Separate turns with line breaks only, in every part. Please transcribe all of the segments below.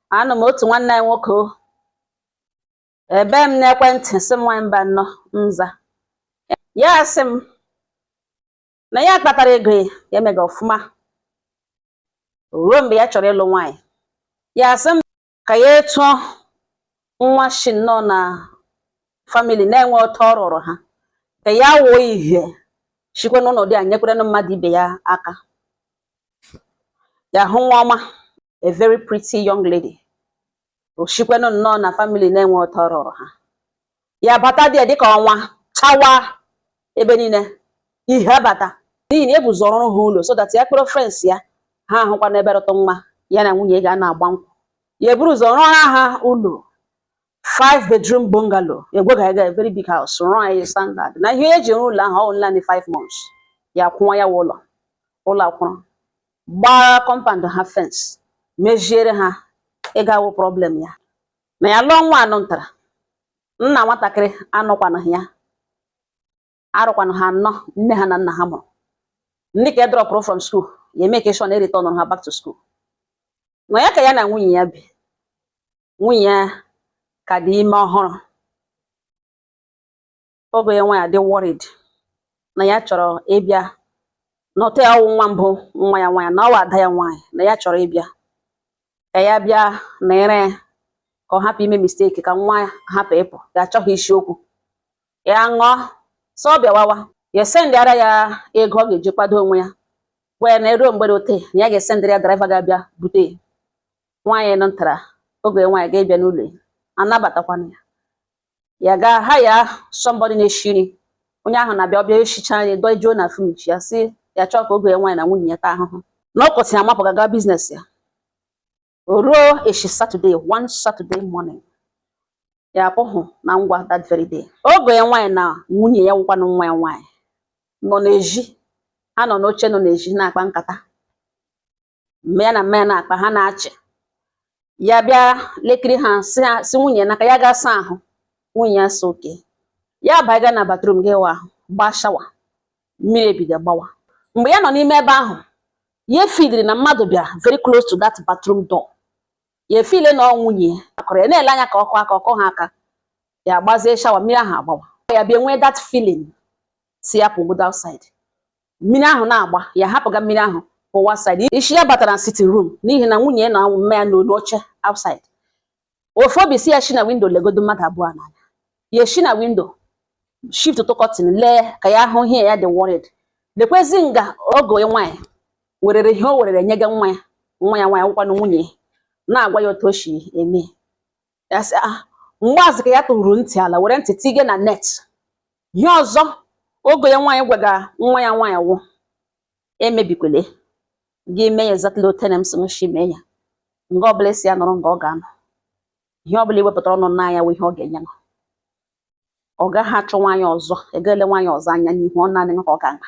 Anụ m otu nwanne anyị nwoke ebe m n'ekwentị sị m nwanyị mba nnọọ nza ya sị m na ya kpatara ego ya emega ọfụma ruo mgbe ya chọrọ ịlụ nwaanyị. Ya sị m ka ya etuo nwa shi nnọọ na famili na-enwe otu ọ rụrụ ha, ka ya wuo ihe shikwe n'ụlọ dị a nyekwere mmadụ ibe ya aka. Ya hụ nwa ọma, a very pretty young lady, oshikwenu nnọọ na family na-enwe otu ọ rụrụ ha. Ya bata dị dịka ọnwa chawa ebe niile ihe bata n'ihi na ebuzoro ọrụ ha ụlọ so that ya kpọrọ friends ya ha ahụkwa n'ebe rụtụ nwa ya na nwunye ga na-agba nkwụ. Ya eburu ụzọ rụọ ha ụlọ 5 bedroom bungalow, egwegaga a very big house, rụọ ya standard na ihe eji rụọ ụlọ ahụ ọnla na 5 months. Ya kwụọ ya ụlọ akwụrụ gbaa compound ha fence mejiere ha ịgawo problem ya na ya lụọ nwa anọ ntara nna nwatakịrị anọkwana ya arụkwana ha anọ nne ha na nna ha mụrụ ndị ka drọpụrụ from school ya eme ka shọn return ha back to school. Na ya ka ya na nwunye ya bi, nwunye ya ka dị ime ọhụrụ. Oge ya nwa ya dị worried na ya chọrọ ịbịa n'ote ya ọwụ nwa mbụ nwa ya nwaanyị na ọwa ada ya nwaanyị na ya chọrọ ịbịa ka ya bịa na ere ka ọ hapụ ime mistake ka nwa ya hapụ ịpụ. Ya achọghị isiokwu ya ṅụọ sọ bịawawa ya sendịara ya ego ọ ga-eji kwado onwe ya gwa ya na eruo mgbede ote na ya ga-esendịrị ya driver ga-abịa bute nwaanyị nọ ntara. Oge nwaanyị ga-ebịa n'ụlọ anabatakwana ya, ya ga ha ya somebody na-eshi nri, onye ahụ na-abịa ọbịa eshicha nri dojuo na friji ya si ya chọọ ka oge nwaanyị na nwunye ya taa ahụhụ na ọ kwụsịrị amapụ gaga biznes ya. O ruo echi Saturday, one Saturday morning ya apụghụ na ngwa that very day. Oge ya nwaanyị na nwunye ya nwụkwanụ nwa ya nwaanyị nọ n'ezi, ha nọ n'oche nọ n'ezi na-akpa nkata mme ya na mme ya na-akpa ha na-achị. Ya bịa lekiri ha si nwunye na ka ya ga asa ahụ, nwunye ya so oke ya baiga na bathroom gị wa ahụ gbaa shawa, mmiri ebido gbawa. Mgbe ya nọ n'ime ebe ahụ ya efidiri na mmadụ bịara very close to that bathroom door. Ya efile na nwunye akọrọ ya na-ele anya ka ọkọ ha aka, ya gbazie shawa mmiri ahụ agbawa. Ya bịa nwee that feeling si ya pụgodo outside, mmiri ahụ na-agba ya hapụga mmiri ahụ pụwa outside. Ishi ya batara na sitting room n'ihi na nwunye na mme ya n'oche outside. Ofu obi si ya shi na window legodo mmadụ abụọ n'anya. Ya shi na window shift to curtain lee ka ya hụ ihe ya dị worried. Lekwezi nga oge nwaanyị werere ihe o werere nyega nwa ya nwaanyị akwụkwanụ nwunye na-agwa ya otu o si eme. Ya sị mgbaazị ka ya tụrụ ntị ala were ntị tige na net. Ihe ọzọ oge ya nwaanyị gwaga nwa ya nwaanyị wụ emebikwele gị mee ya exactly otu m si nshi mee ya. Nga ọbụla si ya nọrọ nga ọ ga-anọ, ihe ọbụla iwepụtara ọnụ n'anya wụ ihe ọ ga-enye nọ. Ọ gaghị achọ nwaanyị ọzọ, egele nwaanyị ọzọ anya n'ihu ọ naanị ka ọ ga-ama.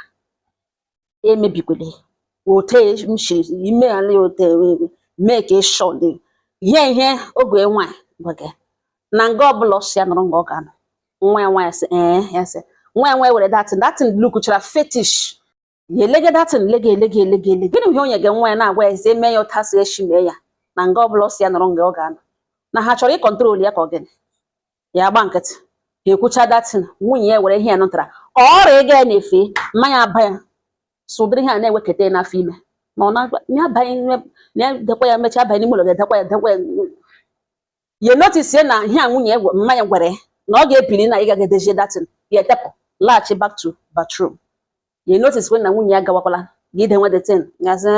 Emebikwele ote mshiri ime ala ote mee ka ịshọ dị ihe oge nwaanyị gwaga na nga ọbụla si ya nọrọ nga ọ ga-anọ. Nwa ya nwaanyị sị ya sị nwa ya nwaanyị were datin lukuchara fetish ya elege datin elege. Gịnị ihe onye ga nwa ya na-agwa ya eze mee ya ụta si eshi mee ya na nga ọbụla si ya nọrọ nga ọ ga-anọ na ha chọrọ ịkọntrol ya ka ọ gịnị. Ya gba nkịtị ha ekwucha datin, nwunye ya were ihe ya nụtara ka ọrịa ego ya na-efe mmanya aba ya sụdịrị ha na-ewekọta n'afọ ime ma ọ na-dekwa ya mechaa abanye n'ime ụlọ ga-edekwa ya. Ya notice na ihe a nwunye mmanya gwere na ọ ga-ebili na ịga gedezie datin ya etepụ laghachi back to bathroom. Ya notice na nwunye ya gawakwala gị ide nwe detin gazi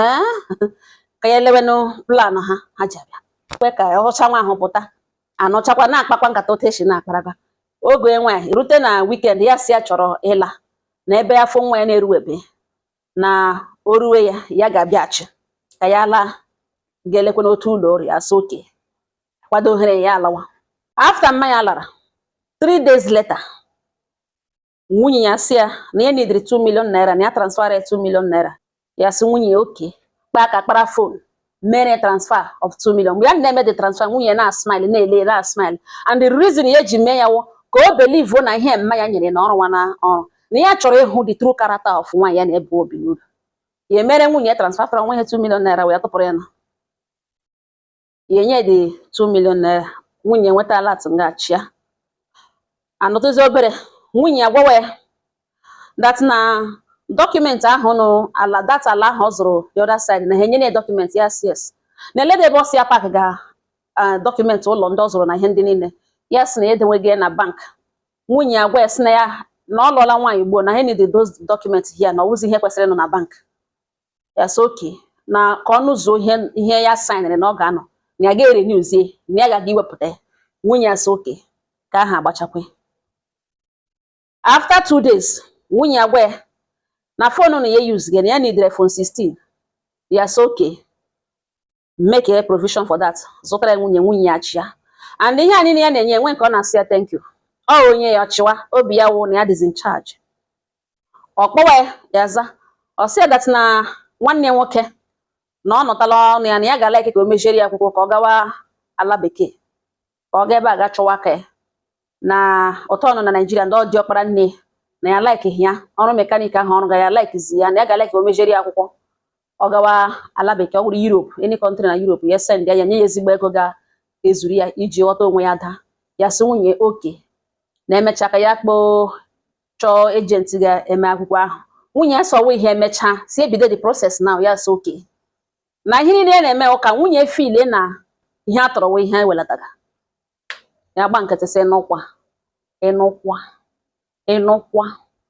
ka ya lewenụ plan ha ji abịa kwe ka ọcha nwa ahụ pụta anọchakwa na-akpakwa nkata otu esi na-akparaga. Oge nwaanyị rute na weekend ya si ya chọrọ ịla na ebe afọ nwa ya na-eruwebe na o ruwe ya ga-abịachi ka ya laa ga-elekwa n'otu ụlọ ọrụ ya so oke kwado ohere ya alawa. After mmanya lara 3 days later nwunye ya si ya na ya nidiri 2 million naira na ya transfer 2 million naira. Ya si nwunye oke kpa aka kpara phone mere transfer of 2 million. Mgbe ya na-eme the transfer nwunye na smile na-ele na smile and the reason ya ji mee ya wụ ka o believe na ihe mmanya nyere na ọrụ nwa na ọrụ na ya chọrọ ịhụ the true character of nwaanyị ya na-ebe obi n'uru. Ya mere nwunye transfer from 2 million naira wee tụpụrụ ya na ya enye dị 2 million naira. Nwunye nweta alert ngachi ya. Anọtụzi obere, nwunye agwawa ya that na document ahụ no ala data ala ahụ ọ zụrụ the other side na ha enye na document. Yes. Na elede ebe ọ si ya pak ga document ụlọ ndị ọ zụrụ na ihe ndị niile. Yes, na edenwege na bank. Nwunye agwa ya sị na ya na ọ lụọla nwaanyị ugbo na he need those documents here na ọwụzi ihe kwesịrị nọ na bank. Yes, okay. Na ka ọnụ zuo ihe ya signere na ọ ga-anọ na ya ga-renew na ya ga-aga iwepụta ya. Nwunye ya sị okay ka aha agbachakwe. After 2 days, nwunye agwa ya na phone na ya use again, ya need iPhone 16. Yes, okay. Make a provision for that. Zụtara nwunye achịa. And ihe a niile ya na-enye enwe nke ọ na-asị ya thank you. Ọ onye ya ọchịwa, obi ya wụ na ya is in charge. Ọ kpọwa ya za. Ọ sị that na nwanne ya nwoke na ọ nọtala ọnụ ya na ya ga-like ka o mejere ya akwụkwọ ka ọ gawa ala bekee. Ka ọ ga ebe a ga chọwa aka ya. Na ụtọ ọnụ na Nigeria ndị ọ dị ọkpara nne na ya like ya ọrụ mekanik ahụ ọrụ ga ya like zi ya na ya ga like o mejere ya akwụkwọ. Ọ gawa ala bekee, ọ wụrụ Europe, any country na Europe, ya send ya nye ya ezigbo ego ga-ezuru ya iji ghọta onwe ya daa. Ya sị nwunye oke na emecha ka ya kpọọ chọọ agent ga-eme akwụkwọ ahụ. Nwunye ya sọwa ihe emecha si ebido the process now. Ya sị oke na ihe niile na-eme ụka nwunye file na ihe a tọrọ ihe ewelataga. Ya gba nkịtị sị ịnụkwa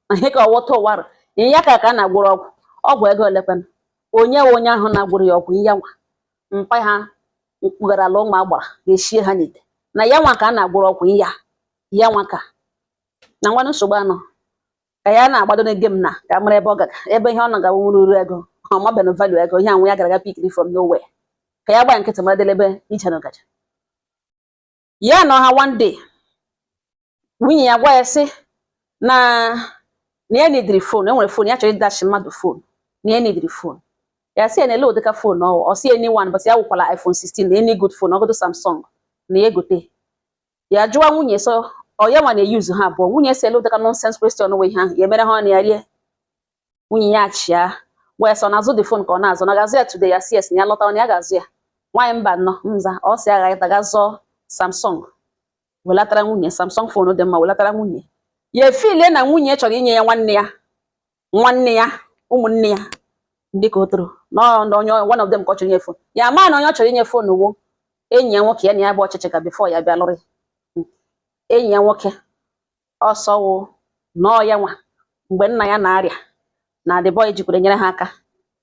na ihe ka ọwọta ụwara ihe ya ka na-agwụrụ ọgwụ ego elekwana. Onye ahụ na-agwụrụ ya ọgwụ ya nwa mpa ha mkpugara ala ụmụ agbara ga-eshie ha n'ite na ya nwa ka a na-agwụrụ ọgwụ ya nwa ka na nwanne nsogbu anọ ka ya na-agbado na game na ka mara ebe ọ gaga ebe ihe ọ na-agawa nwuru ego ọ mabenụ value ego ihe anwụ ya gara pikiri from nowhere ka ya gba nkịtị mara delebe ije n'ọgaja ya nọ ha one day. Nwunye ya gwa ya sị na ya nidiri phone, enwere phone ya chọrọ ịdachi mmadụ phone na ya nidiri phone. Ya sị ya na ele ụdịka phone ọ sị anyone but ya wụkwala iPhone 16 na any good phone ọgọdụ Samsung na ya egote. Ya jụwa nwunye so ọ ya nwa na-use ha abụọ. Nwunye sị ele ụdịka nonsense question we ha ya mere ha na ya rie. Nwunye ya achịa wee sọ na-azụ the phone ka ọ na-azụ na ga-azụ ya today. Ya sị yes na ya lọta na ya ga-azụ ya. Nwaanyị mba nọ nza ọ sị agha ịta ga-azọ Samsung. Welatara nwunye Samsung phone dị mma welatara nwunye. Ya efile na nwunye chọrọ inye ya nwanne ya ụmụnne ya ndị ka o toro na onye one of them ka ọ chọrọ inye phone. Ya ma na onye ọ chọrọ inye phone wo enyi ya nwoke ya na ya bụ ọchịchị ka before ya bịa lụrụ. Enyi ya nwoke ọsọ wụ nọọ ya nwa mgbe nna ya na-arịa na the boy jikwere nyere ha aka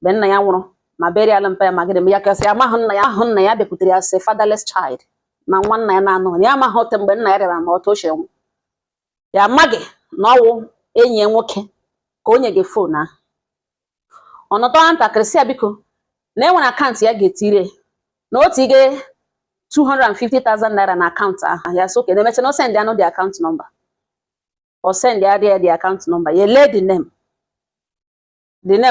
mgbe nna ya nwụrụ ma bere ala mpa ya ma gịdị ya kasị amahụ nna ya bịakwutere ya sị fatherless child na nwa nna ya na-anọ ya amaghị ote mgbe nna ya rịara ma otu ochie nwụ. Ya amaghị na ọwụ enyi ya nwoke ka onye gị phone ahụ. Ọnọtọ ntakịrị sị ya biko na enwere akaụntụ ya ga-etire na otu ige 250,000 naira na akaụntụ ahụ. Ya sị oke na emecha na o send ya no the account number. O send ya the account number. Ya lee the name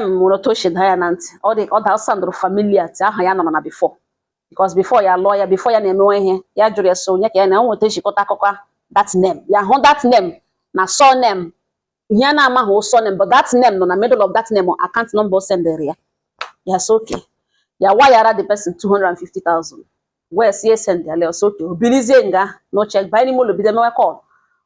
nwere otu ochie ya na ntị ọ da sandro familiar ti aha ya nọ na before because before ya lụọ ya before ya na-emewe ihe ya jụrụ ya so onye ka ya na nweta ejikọta akụkọ that name. Ya hụ that name na surname ihe na-amaghị surname but that name nọ na middle of that name account number sendere ya. Ya sị okay ya wayara the person 250,000 wee sie send ya le so okay obilizie nga no check by n'ime ụlọ bido mewe call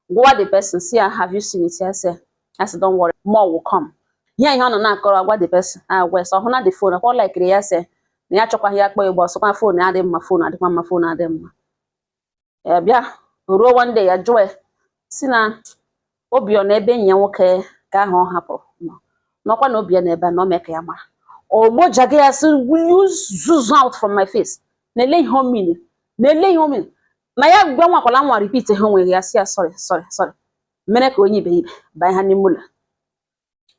gwa the person see have you seen it. Ya say don't worry more will come. Ihe ọ nọ na-akọrọ agwa the person wee sọ hụ na the phone ọ like ya say na ya chọkwaghị ya kpọ igbo ọsọkwa phone adị mma phone adịkwa mma phone adị mma. Ya bịa ruo one day ya jụọ si na obi ọ na ebe enyi ya nwoke ka ahụ ọ hapụrụ n'ọkwa na obi ya na ebe na o mee ka ya mara ogbojaga ya sị will you zoom out from my face na-ele ihe omini na ya gwa nwakwala nwa repeat ihe onwe ya sị ya sorry mere ka onye ibe banye ha n'ime ụlọ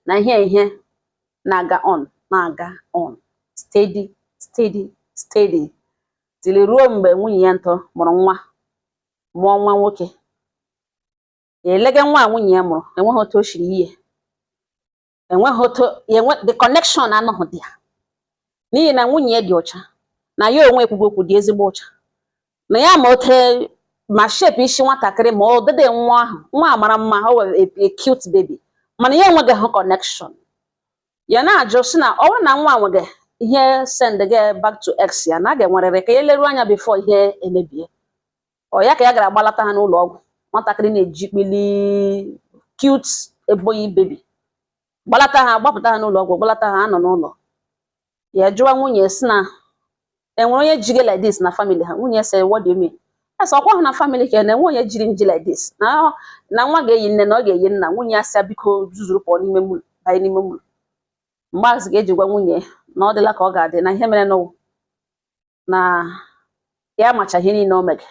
na ihe na-aga on steady tili ruo mgbe nwunye ya ntọ mụrụ nwa nwoke. Elege nwa nwunye ya mụrụ enweghị otu o shiri ihe the connection anọghị dị ya n'ihi na nwunye ya dị ọcha na ya onwe ekwugo okwu dị ezigbo ọcha na ya ma ote ma shape isi nwatakịrị ma ọ dịdị nwa mara mma ọ were a cute baby mana ya enweghị connection. Ya na-ajụ sị na ọ bụrụ na nwa nweghị ihe send gị back to X ya na ga-enwerịrị ka eleru anya before ihe emebie. Ọ ya ka ya gara gbalata ha n'ụlọ ọgwụ, nwatakịrị na-eji kpili cute Ebonyi baby, gbalata ha, gbapụta ha n'ụlọ ọgwụ, gbalata ha nọ n'ụlọ ya. Jụwa nwunye si na enwere onye jiri like this na family ha. Nwunye sị what do you mean? Asa ọkwa ha na family ka na enwe onye jiri nji like this na nwa ga-eyi nne na ọ ga-eyi nna. Nwunye asị biko zuzuru pụọ n'ime mụlụ, banye n'ime mụlụ. Mgbazi ga-eji gwa nwunye na ọ dịla ka ọ ga-adị na ihe mere n'ụwa na ya macha ihe niile o mege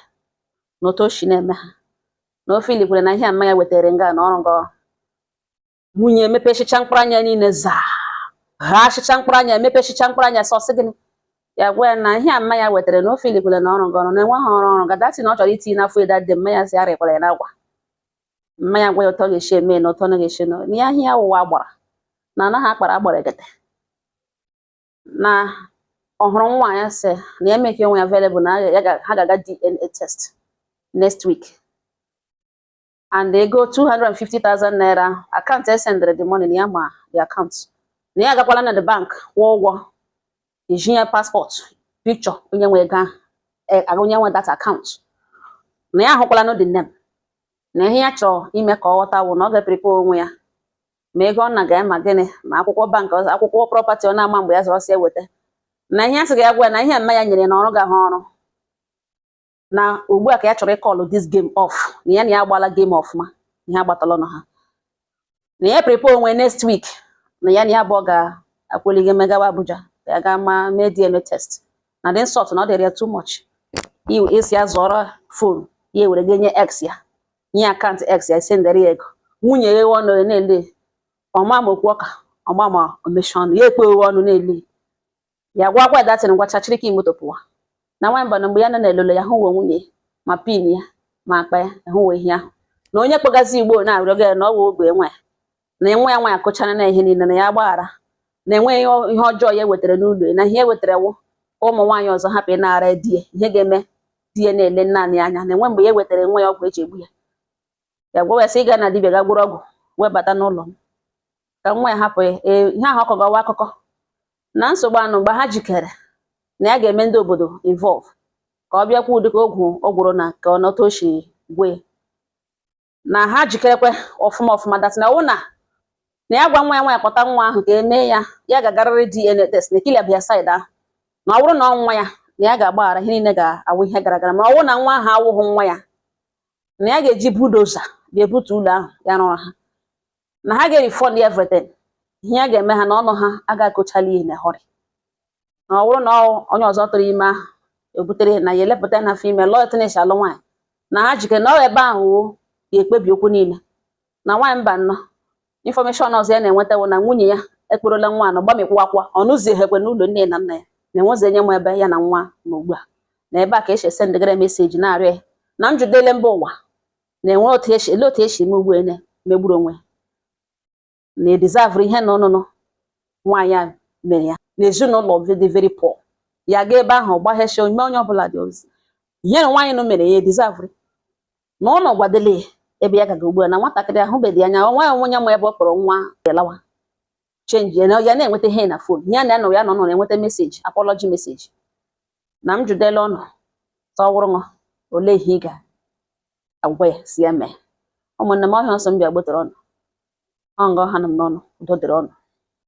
na otu o si na-eme ha na ofe ilikwere na ihe ama ya wetara nga na ọrụ ngọ. Nwunye emepechicha mkpụrụ anya niile zaa ha achịcha mkpụrụ anya, emepechicha mkpụrụ anya sọsị gịnị ya gwa ya na ihe ama ya wetara na ofe ilikwere na ọrụ ngọ na enwe ha ọrụ ga datị na ọ chọrọ itinye n'afọ eda dị mmanya si arịkwara ya n'agwa. Mmanya gwa ya ụtọ ga-esi eme na ụtọ na ga-esi na ihe ya wụwa agbara na anaghị akpara agbara egete na ọhụrụ nwa ya sị na ya make onwe ya available na ha ga-aga DNA test next week and they go 250,000 naira account sendere the money na ya ma the account na ya agakwala na the bank kwụọ ụgwọ ejinye passport picture onye nwe ego onye nwe that account na ya ahụkwala no the name na ihe ya chọrọ ime ka ọ ghọta wụ na ọ ga-prepare onwe ya ma ego ọ na-aga ma gịnị ma akwụkwọ bank akwụkwọ property ọ na-ama mgbe ya zọrọ si eweta na ihe asị ya gwa na ihe mma ya nyere na ọrụ ga-ahụ ọrụ na ugbu a ka ya chọrọ ịkọlụ this game off na ya na ya agbala game off ma ihe agbatala ọnụ ha na ya prepare onwe next week na ya abụọ ga-akwụlige megawa Abuja ya ga ma mee DNA test na dị nsọt na ọ dịrị ya too much isi ya zọrọ phone ya were genye X ya nye akaụntụ X ya sendere ya ego. Nwunye ya ewe ọnụ na-ele ọma ma okwu ọka ọma ma omeshọn ya ekpe ewe ọnụ na-ele ya gwa gwa datịrị ngwa chachiri ka imoto pụwa na nwamba na mgbe ya na-elolo ya hụ we nwunye ma pin ya ma akpa ya hụ we ihe ahụ na onye kpọgazi Igbo na-arịọ gị na ọ bụ ogbe nwa ya na enwe ya nwa ya kụchara na ihe niile na ya gbaghara na enwe ihe ọjọọ ya wetara n'ụlọ na ihe wetara wụ ụmụ nwaanyị ọzọ hapụ ịnara di ihe ga-eme di ya na-ele naanị anya na enwe mgbe ya wetara nwa ya ọgwụ eji egbu ya ya gwa sị ịga na dibịa ga gwụrụ ọgwụ webata n'ụlọ m ka nwa ya hapụ ihe ahụ ọkọgọwa akụkọ na nsogbu anụ mgbe ha jikere na ya ga-eme ndị obodo involve ka ọ bịakwa ụdị ka ọ gwụrụ na ka ọ nọta oshi gwe na ha jikerekwe ọfụma datị na ọwụ na ya gwa nwa ya nwa ya kpọta nwa ahụ ka emee ya ga-agarịrị DNA test na ekili bịa side ahụ na ọ bụrụ na ọ nwa ya na ya ga-agbaghara ihe niile ga-awụ ihe gara gara ma ọ bụrụ na nwa ahụ awụghị nwa ya na ya ga-eji bulldozer ga-ebutu ụlọ ahụ ya rụrụ ha na ha ga-refund everything. Ihe ya ga-eme ha na ọnụ ha aga-akụchala ihe na hurry na ọ bụrụ na onye ọzọ tụrụ ime ahụ ebutere na ya elepụta na afọ ime lọọ tinish alụ nwaanyị na ha jikere na ọ ebe ahụ ga-ekpebi okwu niile na nwaanyị mba nnọọ infọmeshọn ọzọ ya na-enwetawo na nwunye ya ekperola nwa anọ gbamikwa akwa ọnụzighekwe n'ụlọ nne na nna ya na-enwezi enye m ebe ya na nwa ma ugbu a na ebe a ka esi esendegara meseji na-arịọ ya na njudele mba ụwa na-enwe otu esi eme ugbu a megburu onwe na edizavụrụ ihe na ọnụnụ nwaanyị a mere ya na ezinụlọ dị very poor ya ga ebe ahụ gbaghechi ime onye ọbụla dị ozi ihe na nwaanyị nụ mere ya edizavụrụ na ụlọ gwadele ebe ya gaga ugbu a na nwatakịrị ahụ bedị anya nwa ya onye ma ebe ọ kpọrọ nwa elawa chenji ya na-enweta ihe na fon ya na ya nọ na-enweta meseji apology meseji na m judela ọnụ tọwụrụ ole ihe ị ga-agwa ya si ya mee ụmụnne m ọhịa nsọ m bịa gbotere ọnụ ọngọ ha nọ m n'ọnụ udo dịrị ọnụ.